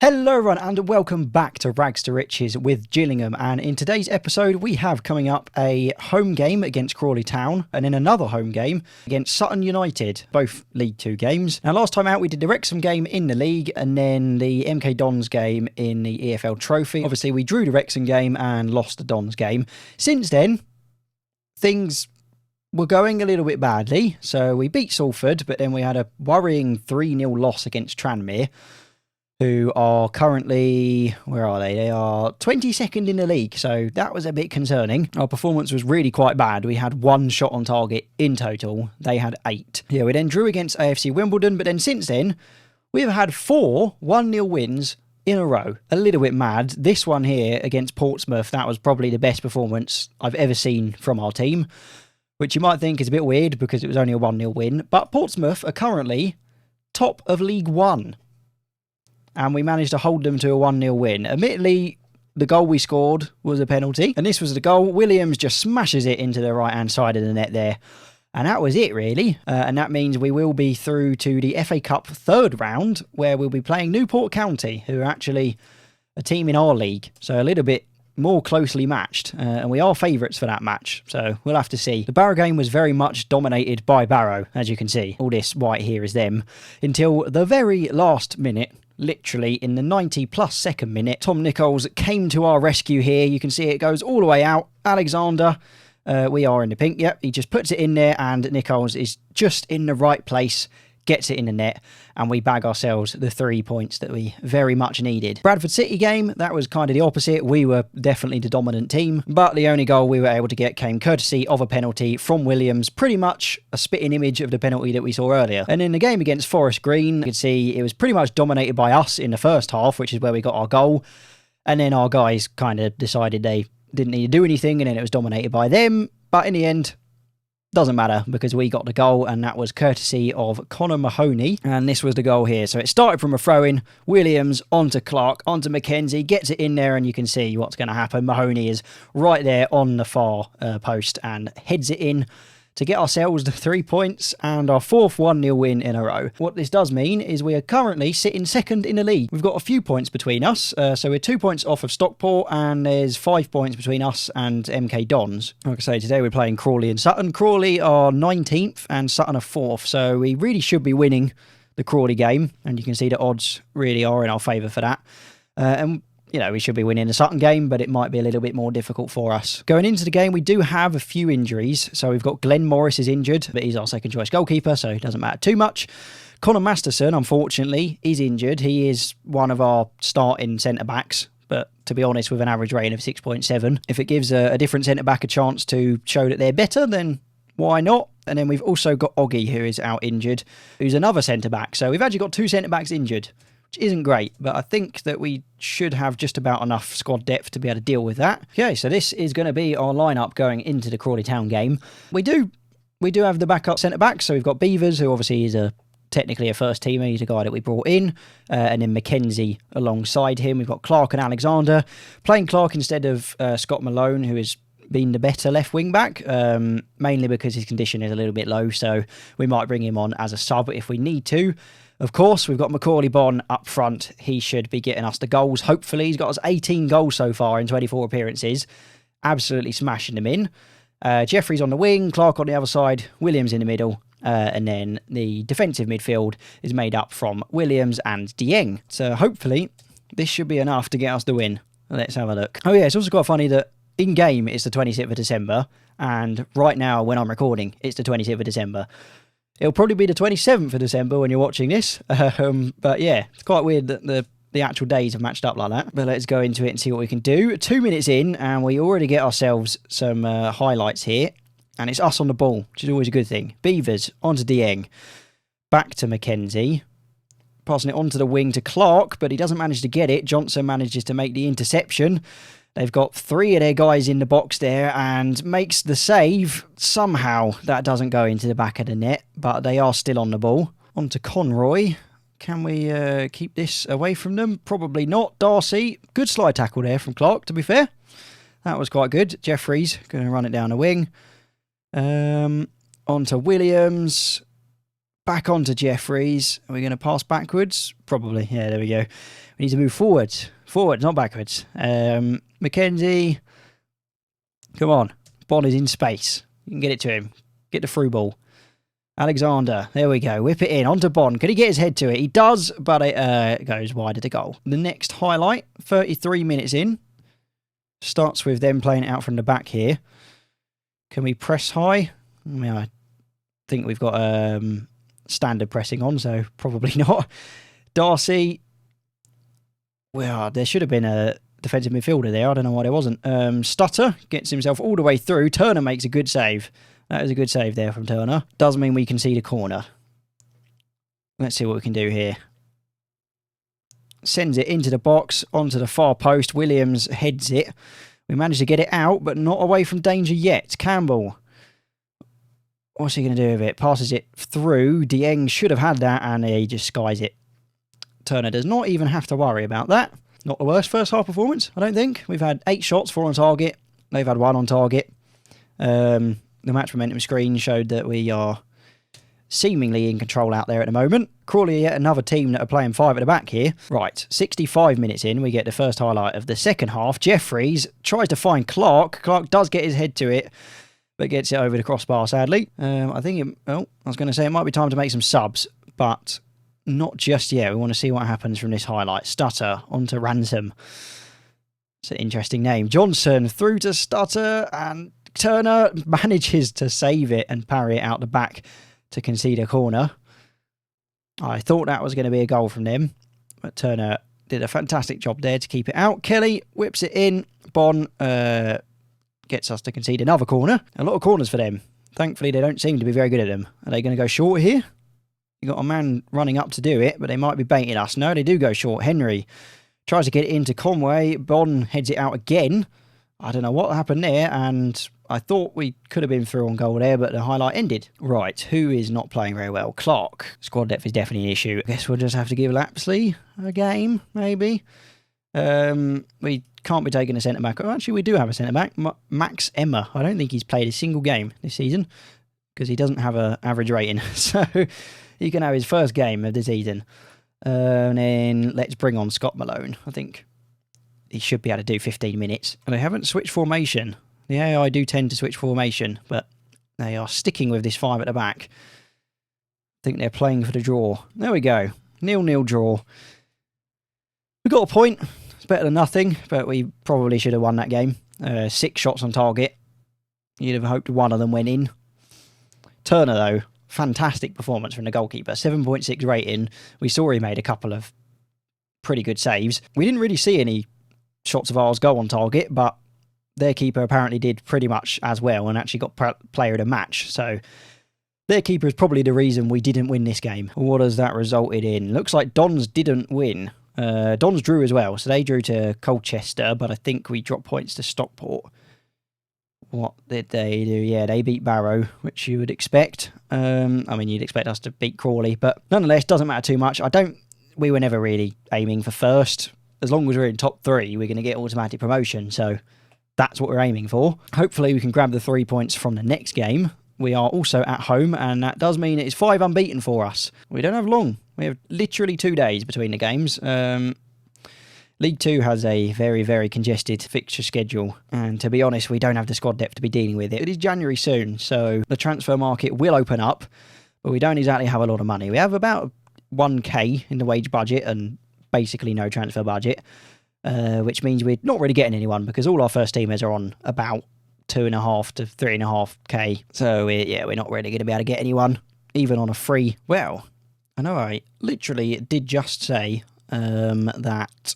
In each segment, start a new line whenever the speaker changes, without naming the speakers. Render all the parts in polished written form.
Hello everyone and welcome back to Rags to Riches with Gillingham, and in today's episode we have coming up a home game against Crawley Town and then another home game against Sutton United, both League 2 games. Now last time out we did the Wrexham game in the league and then the MK Dons game in the EFL Trophy. Obviously we drew the Wrexham game and lost the Dons game. Since then things were going a little bit badly, so we beat Salford but then we had a worrying 3-0 loss against Tranmere, who are currently, where are they? They are 22nd in the league, so that was a bit concerning. Our performance was really quite bad. We had 1 shot on target in total. They had 8. Yeah, we then drew against AFC Wimbledon, but then since then, we've had 4 1-0 wins in a row. A little bit mad. This one here against Portsmouth, that was probably the best performance I've ever seen from our team, which you might think is a bit weird because it was only a 1-0 win, but Portsmouth are currently top of League 1. And we managed to hold them to a 1-0 win. Admittedly, the goal we scored was a penalty. And this was the goal. Williams just smashes it into the right-hand side of the net there. And that was it, really. And that means we will be through to the FA Cup third round, where we'll be playing Newport County, who are actually a team in our league. So a little bit more closely matched. And we are favourites for that match. So we'll have to see. The Barrow game was very much dominated by Barrow, as you can see. All this white here is them. Until the very last minute. Literally in the 90+ second minute, Tom Nichols came to our rescue here. You can see it goes all the way out. Alexander, we are in the pink. Yep, he just puts it in there and Nichols is just in the right place, gets it in the net, and we bag ourselves the 3 points that we very much needed. Bradford City game, that was kind of the opposite. We were definitely the dominant team, but the only goal we were able to get came courtesy of a penalty from Williams, pretty much a spitting image of the penalty that we saw earlier. And in the game against Forest Green, you can see it was pretty much dominated by us in the first half, which is where we got our goal, and then our guys kind of decided they didn't need to do anything, and then it was dominated by them, but in the end, doesn't matter because we got the goal, and that was courtesy of Connor Mahoney, and this was the goal here. So it started from a throw-in, Williams onto Clark, onto McKenzie, gets it in there, and you can see what's going to happen. Mahoney is right there on the far post and heads it in to get ourselves the 3 points and our 4th 1-0 win in a row. What this does mean is we are currently sitting second in the league. We've got a few points between us, so we're 2 points off of Stockport, and there's 5 points between us and MK Dons. Like I say, today we're playing Crawley and Sutton. Crawley are 19th and Sutton are 4th, so we really should be winning the Crawley game, and you can see the odds really are in our favour for that. And you know, we should be winning the Sutton game, but it might be a little bit more difficult for us. Going into the game, we do have a few injuries. So we've got Glenn Morris is injured, but he's our second choice goalkeeper, so it doesn't matter too much. Connor Masterson, unfortunately, is injured. He is one of our starting centre-backs, but to be honest, with an average rating of 6.7. If it gives a different centre-back a chance to show that they're better, then why not? And then we've also got Oggy, who is out injured, who's another centre-back. So we've actually got 2 centre-backs injured, which isn't great, but I think that we should have just about enough squad depth to be able to deal with that. Okay, so this is going to be our lineup going into the Crawley Town game. We do have the backup centre-back, so we've got Beavers, who obviously is technically a first teamer. He's a guy that we brought in, and then McKenzie alongside him. We've got Clark and Alexander. Playing Clark instead of Scott Malone, who has been the better left wing back, mainly because his condition is a little bit low, so we might bring him on as a sub if we need to. Of course, we've got Macaulay Bonne up front. He should be getting us the goals, hopefully. He's got us 18 goals so far in 24 appearances. Absolutely smashing them in. Jeffrey's on the wing, Clark on the other side, Williams in the middle. And then the defensive midfield is made up from Williams and Dieng. So hopefully, this should be enough to get us the win. Let's have a look. Oh yeah, it's also quite funny that in-game it's the 26th of December. And right now, when I'm recording, it's the 26th of December. It'll probably be the 27th of December when you're watching this. But yeah, it's quite weird that the actual days have matched up like that. But let's go into it and see what we can do. 2 minutes in, and we already get ourselves some highlights here. And it's us on the ball, which is always a good thing. Beavers, onto Dieng. Back to McKenzie. Passing it onto the wing to Clark, but he doesn't manage to get it. Johnson manages to make the interception. They've got 3 of their guys in the box there and makes the save. Somehow that doesn't go into the back of the net, but they are still on the ball. On to Conroy. Can we keep this away from them? Probably not. Darcy, good slide tackle there from Clark, to be fair. That was quite good. Jeffries going to run it down the wing. On to Williams. Back onto Jeffries. Are we going to pass backwards? Probably. Yeah, there we go. We need to move forwards. Forward, not backwards. Mackenzie. Come on. Bond is in space. You can get it to him. Get the through ball. Alexander. There we go. Whip it in. Onto Bond. Can he get his head to it? He does, but it goes wide of the goal. The next highlight, 33 minutes in. Starts with them playing it out from the back here. Can we press high? I mean, I think we've got standard pressing on, so probably not. Darcy. Well, there should have been a defensive midfielder there. I don't know why there wasn't. Stutter gets himself all the way through. Turner makes a good save. That was a good save there from Turner. Does mean we concede a corner. Let's see what we can do here. Sends it into the box, onto the far post. Williams heads it. We managed to get it out, but not away from danger yet. Campbell. What's he going to do with it? Passes it through. Dieng should have had that, and he just skies it. Turner does not even have to worry about that. Not the worst first half performance, I don't think. We've had 8 shots, 4 on target. They've had 1 on target. The match momentum screen showed that we are seemingly in control out there at the moment. Crawley, yet another team that are playing 5 at the back here. Right, 65 minutes in, we get the first highlight of the second half. Jeffries tries to find Clark. Clark does get his head to it, but gets it over the crossbar, sadly. I think I was going to say it might be time to make some subs, but not just yet. We want to see what happens from this highlight. Stutter onto Ransom. It's an interesting name. Johnson through to Stutter, and Turner manages to save it and parry it out the back to concede a corner. I thought that was going to be a goal from them, but Turner did a fantastic job there to keep it out. Kelly whips it in. Bon gets us to concede another corner. A lot of corners for them. Thankfully, they don't seem to be very good at them. Are they going to go short here? You got a man running up to do it, but they might be baiting us. No, they do go short. Henry tries to get it into Conway. Bon heads it out again. I don't know what happened there, and I thought we could have been through on goal there, but the highlight ended. Right, who is not playing very well? Clark. Squad depth is definitely an issue. I guess we'll just have to give Lapsley a game, maybe. We can't be taking a centre-back. Oh, actually, we do have a centre-back. Max Emma. I don't think he's played a single game this season because he doesn't have an average rating. So he can have his first game of the season. And then let's bring on Scott Malone. I think he should be able to do 15 minutes. And they haven't switched formation. The AI do tend to switch formation, but they are sticking with this 5 at the back. I think they're playing for the draw. There we go. 0-0 draw. We got a point. It's better than nothing, but we probably should have won that game. 6 shots on target. You'd have hoped one of them went in. Turner, though, fantastic performance from the goalkeeper. 7.6 rating. We saw he made a couple of pretty good saves. We didn't really see any shots of ours go on target, but their keeper apparently did pretty much as well and actually got player of the match. So their keeper is probably the reason we didn't win this game. What has that resulted in? Looks like Dons didn't win. Dons drew as well, so they drew to Colchester, but I think we dropped points to Stockport. What did they do? Yeah, they beat Barrow, which you would expect. I mean, you'd expect us to beat Crawley, but nonetheless, doesn't matter too much. We were never really aiming for first. As long as we're in top 3, we're going to get automatic promotion, so that's what we're aiming for. Hopefully, we can grab the 3 points from the next game. We are also at home, and that does mean it's 5 unbeaten for us. We don't have long. We have literally 2 days between the games. League 2 has a very, very congested fixture schedule, and to be honest, we don't have the squad depth to be dealing with it. It is January soon, so the transfer market will open up, but we don't exactly have a lot of money. We have about 1k in the wage budget and basically no transfer budget, which means we're not really getting anyone because all our first teamers are on about 2.5 to 3.5k. So we're not really going to be able to get anyone, even on a free. Well, I know I literally did just say that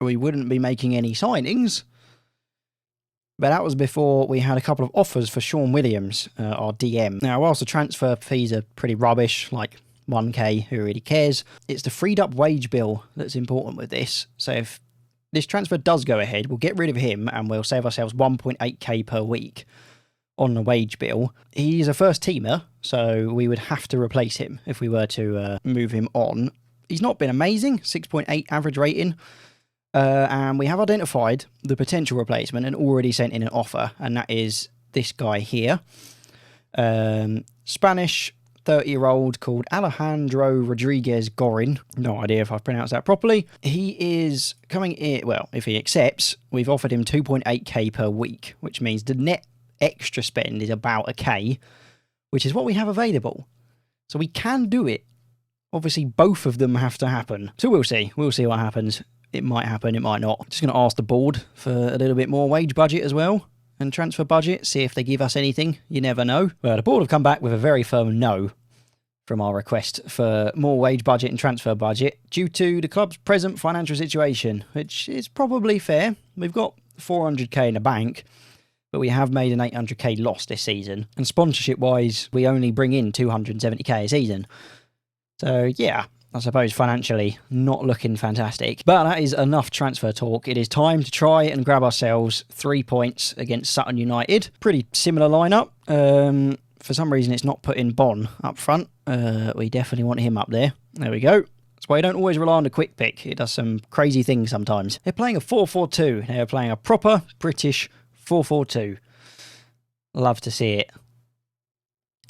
we wouldn't be making any signings, but that was before we had a couple of offers for Sean Williams, our DM. Now, whilst the transfer fees are pretty rubbish, like 1k, who really cares? It's the freed up wage bill that's important with this. So if this transfer does go ahead, we'll get rid of him and we'll save ourselves 1.8k per week on the wage bill. He's a first teamer, so we would have to replace him if we were to move him on. He's not been amazing, 6.8 average rating. And we have identified the potential replacement and already sent in an offer, and that is this guy here. Spanish, 30-year-old called Alejandro Rodriguez Gorin. No idea if I've pronounced that properly. He is coming in, well, if he accepts, we've offered him 2.8k per week, which means the net extra spend is about a K, which is what we have available. So we can do it. Obviously, both of them have to happen. So we'll see. We'll see what happens. It might happen, it might not. Just going to ask the board for a little bit more wage budget as well. And transfer budget, see if they give us anything. You never know. Well, the board have come back with a very firm no from our request for more wage budget and transfer budget due to the club's present financial situation, which is probably fair. We've got 400k in the bank, but we have made an 800k loss this season. And sponsorship-wise, we only bring in 270k a season. So, yeah, I suppose financially not looking fantastic. But that is enough transfer talk. It is time to try and grab ourselves 3 points against Sutton United. Pretty similar lineup. For some reason, it's not putting Bon up front. We definitely want him up there. There we go. That's why you don't always rely on the quick pick. It does some crazy things sometimes. They're playing a 4-4-2. They're playing a proper British 4-4-2. Love to see it.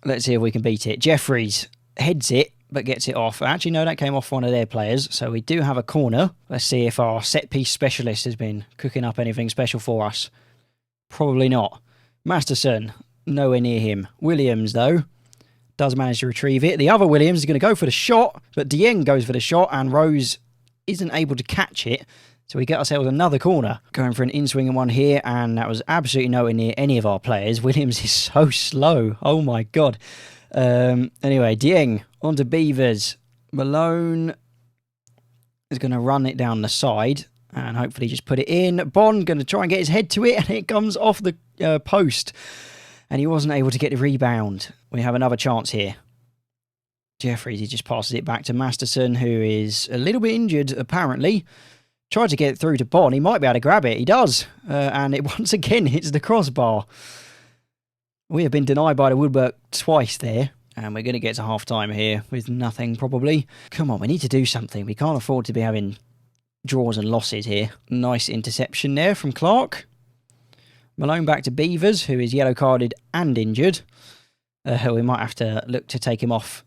Let's see if we can beat it. Jeffries heads it, but gets it off. Actually, no, that came off one of their players. So we do have a corner. Let's see if our set-piece specialist has been cooking up anything special for us. Probably not. Masterson, nowhere near him. Williams, though, does manage to retrieve it. The other Williams is going to go for the shot, but Dieng goes for the shot, and Rose isn't able to catch it. So we get ourselves another corner. Going for an in-swinging one here, and that was absolutely nowhere near any of our players. Williams is so slow. Oh, my God. Anyway, Dieng onto Beavers. Malone is going to run it down the side and hopefully just put it in. Bond going to try and get his head to it, and it comes off the post. And he wasn't able to get the rebound. We have another chance here. Jeffries, he just passes it back to Masterson, who is a little bit injured, apparently. Tried to get it through to Bond. He might be able to grab it. He does. And it once again hits the crossbar. We have been denied by the woodwork twice there. And we're going to get to half-time here with nothing, probably. Come on, we need to do something. We can't afford to be having draws and losses here. Nice interception there from Clark. Malone back to Beavers, who is yellow-carded and injured. We might have to look to take him off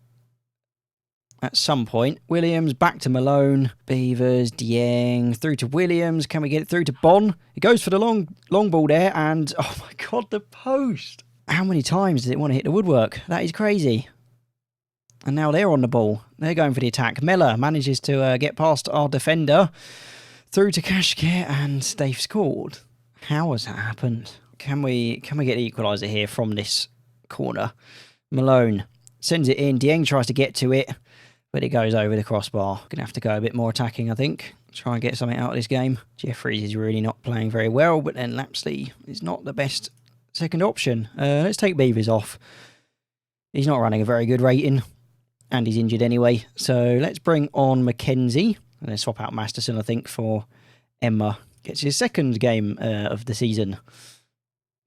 at some point. Williams back to Malone. Beavers, Dieng, through to Williams. Can we get it through to Bon? It goes for the long ball there, and oh my God, the post. How many times does it want to hit the woodwork? That is crazy. And now they're on the ball. They're going for the attack. Mellor manages to get past our defender. Through to Kashkir, and they've scored. How has that happened? Can we get the equaliser here from this corner? Malone sends it in. Dieng tries to get to it, but it goes over the crossbar. Going to have to go a bit more attacking, I think. Try and get something out of this game. Jeffries is really not playing very well, but then Lapsley is not the best second option. Let's take Beavers off. He's not running a very good rating, and he's injured anyway. So let's bring on Mackenzie. And then swap out Masterson, I think, for Emma. Gets his second game of the season.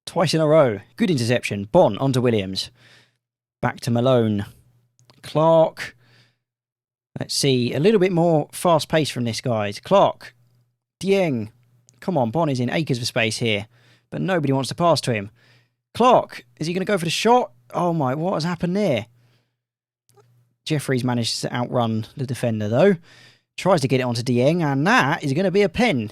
Twice in a row. Good interception. Bon onto Williams. Back to Malone. Clark. Let's see. A little bit more fast pace from this, guys. Clark. Dieng. Come on, Bon is in acres of space here. But nobody wants to pass to him. Clark. Is he going to go for the shot? Oh my, what has happened there? Jeffries managed to outrun the defender, though. Tries to get it onto Dieng, and that is going to be a pen.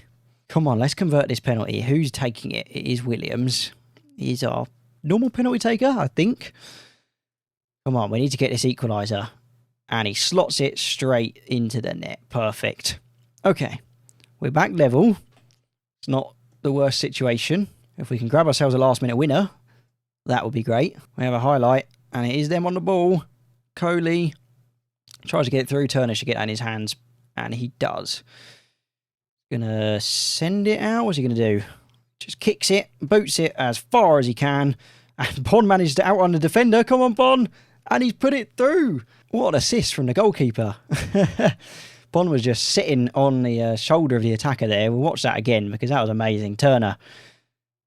Come on, let's convert this penalty. Who's taking it? It is Williams. He's our normal penalty taker, I think. Come on, we need to get this equaliser. And he slots it straight into the net. Perfect. Okay, we're back level. It's not the worst situation. If we can grab ourselves a last-minute winner, that would be great. We have a highlight, and it is them on the ball. Coley tries to get it through. Turner should get that in his hands, and he does. Gonna send it out. What's he gonna do? Just kicks it, boots it as far as he can, and Bon managed to outrun the defender. Come on, Bon! And he's put it through. What an assist from the goalkeeper. Bon was just sitting on the shoulder of the attacker there. We'll watch that again because that was amazing. Turner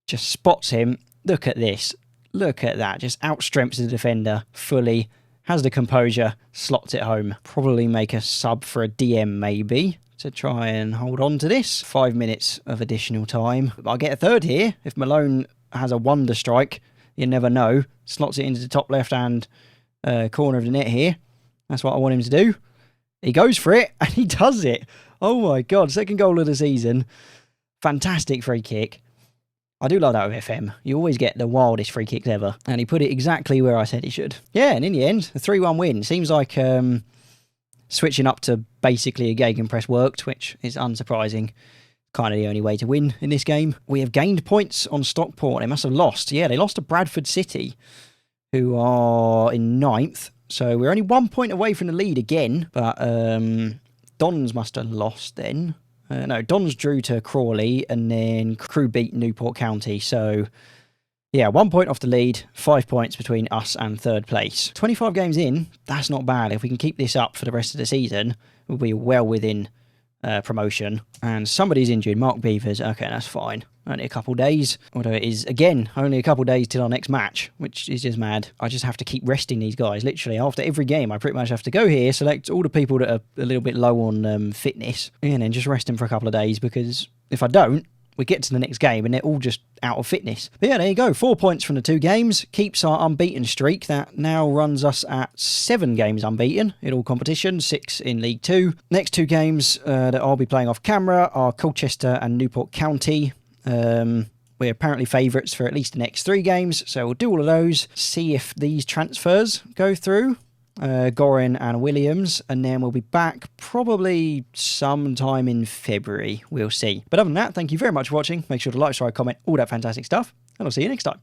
just spots him. Look at this. Look at that. Just outstrengths the defender fully. Has the composure. Slots it home. Probably make a sub for a DM maybe, to try and hold on to this. 5 minutes of additional time. I'll get a third here. If Malone has a wonder strike, you never know. Slots it into the top left-hand corner of the net here. That's what I want him to do. He goes for it, and he does it. Oh my God, second goal of the season. Fantastic free kick. I do love that with FM. You always get the wildest free kicks ever. And he put it exactly where I said he should. Yeah, and in the end, a 3-1 win. Seems like switching up to basically a gegenpress worked, which is unsurprising. Kind of the only way to win in this game. We have gained points on Stockport. They must have lost. Yeah, they lost to Bradford City, who are in 9th. So we're only 1 point away from the lead again. But Dons must have lost then. No, Dons drew to Crawley and then Crewe beat Newport County. So, yeah, 1 point off the lead, 5 points between us and third place. 25 games in, that's not bad. If we can keep this up for the rest of the season, we'll be well within promotion. And somebody's injured, Mark Beavers. Okay, that's fine. Only a couple days. Although it is, again, only a couple days till our next match, which is just mad. I just have to keep resting these guys. Literally, after every game, I pretty much have to go here, select all the people that are a little bit low on fitness, and then just rest them for a couple of days, because if I don't, we get to the next game and they're all just out of fitness. But yeah, there you go. 4 points from the 2 games. Keeps our unbeaten streak. That now runs us at 7 games unbeaten in all competitions, 6 in League 2. Next 2 games that I'll be playing off camera are Colchester and Newport County. We're apparently favourites for at least the next 3 games, so we'll do all of those, see if these transfers go through, Gorin and Williams, and then we'll be back probably sometime in February. We'll see. But other than that, thank you very much for watching. Make sure to like, subscribe, comment, all that fantastic stuff, and I'll see you next time.